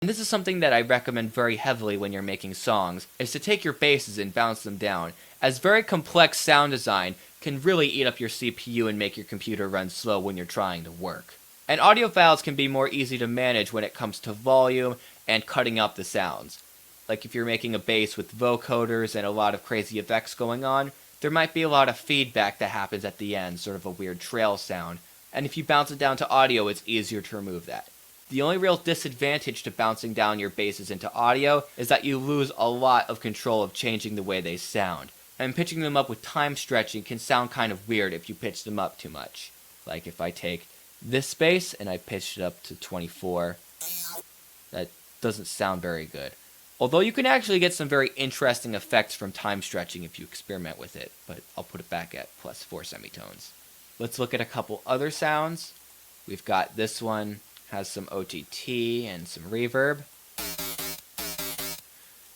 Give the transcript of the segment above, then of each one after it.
And this is something that I recommend very heavily when you're making songs, is to take your basses and bounce them down, as very complex sound design can really eat up your CPU and make your computer run slow when you're trying to work. And audio files can be more easy to manage when it comes to volume and cutting up the sounds. Like if you're making a bass with vocoders and a lot of crazy effects going on, there might be a lot of feedback that happens at the end, sort of a weird trail sound, and if you bounce it down to audio, it's easier to remove that. The only real disadvantage to bouncing down your basses into audio is that you lose a lot of control of changing the way they sound, and pitching them up with time stretching can sound kind of weird if you pitch them up too much. Like if I take this bass and I pitch it up to 24, that doesn't sound very good. Although you can actually get some very interesting effects from time stretching if you experiment with it, but I'll put it back at +4 semitones. Let's look at a couple other sounds. We've got this one, has some OTT and some reverb.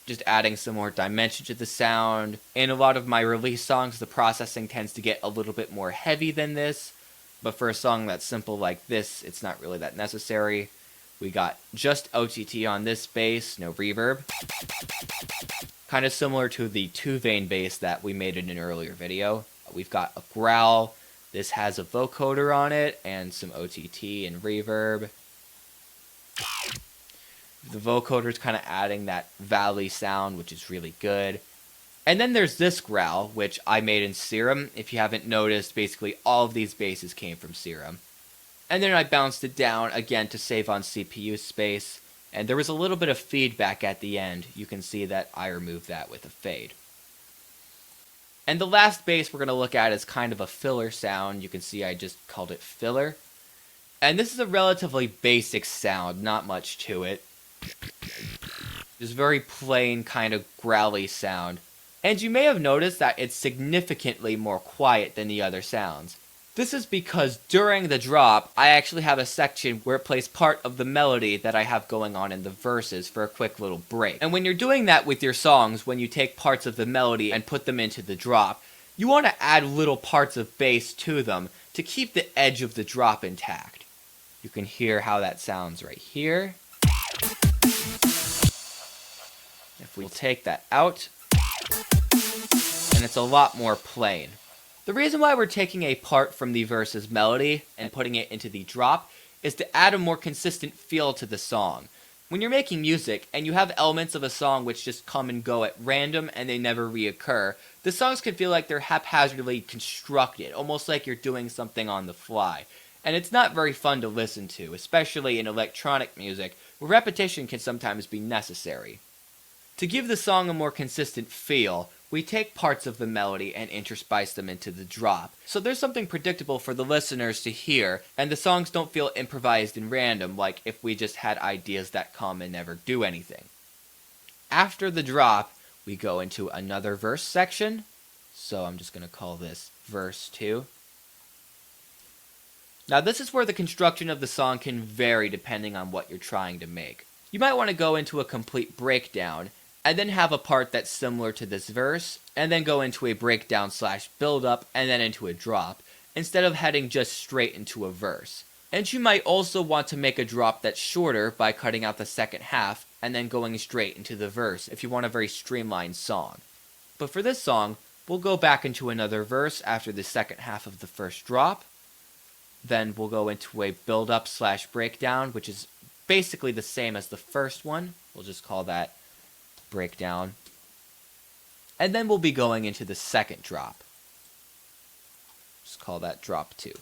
Just adding some more dimension to the sound. In a lot of my release songs, the processing tends to get a little bit more heavy than this, but for a song that's simple like this, it's not really that necessary. We got just OTT on this bass, no reverb. Kind of similar to the 2-vein bass that we made in an earlier video. We've got a growl. This has a vocoder on it and some OTT and reverb. The vocoder is kind of adding that valley sound, which is really good. And then there's this growl, which I made in Serum. If you haven't noticed, basically all of these basses came from Serum. And then I bounced it down again to save on CPU space. And there was a little bit of feedback at the end. You can see that I removed that with a fade. And the last bass we're going to look at is kind of a filler sound. You can see I just called it filler. And this is a relatively basic sound, not much to it. Just very plain kind of growly sound. And you may have noticed that it's significantly more quiet than the other sounds. This is because during the drop, I actually have a section where it plays part of the melody that I have going on in the verses for a quick little break. And when you're doing that with your songs, when you take parts of the melody and put them into the drop, you want to add little parts of bass to them to keep the edge of the drop intact. You can hear how that sounds right here. If we take that out, and it's a lot more plain. The reason why we're taking a part from the verse's melody and putting it into the drop is to add a more consistent feel to the song. When you're making music and you have elements of a song which just come and go at random and they never reoccur, the songs can feel like they're haphazardly constructed, almost like you're doing something on the fly. And it's not very fun to listen to, especially in electronic music, where repetition can sometimes be necessary. To give the song a more consistent feel, we take parts of the melody and interspice them into the drop, so there's something predictable for the listeners to hear, and the songs don't feel improvised and random like if we just had ideas that come and never do anything. After the drop, we go into another verse section, so I'm just going to call this verse 2. Now this is where the construction of the song can vary depending on what you're trying to make. You might want to go into a complete breakdown, and then have a part that's similar to this verse, and then go into a breakdown / build up, and then into a drop, instead of heading just straight into a verse. And you might also want to make a drop that's shorter by cutting out the second half, and then going straight into the verse if you want a very streamlined song. But for this song, we'll go back into another verse after the second half of the first drop. Then we'll go into a build up / breakdown, which is basically the same as the first one. We'll just call that breakdown. And then we'll be going into the second drop. Just call that drop 2.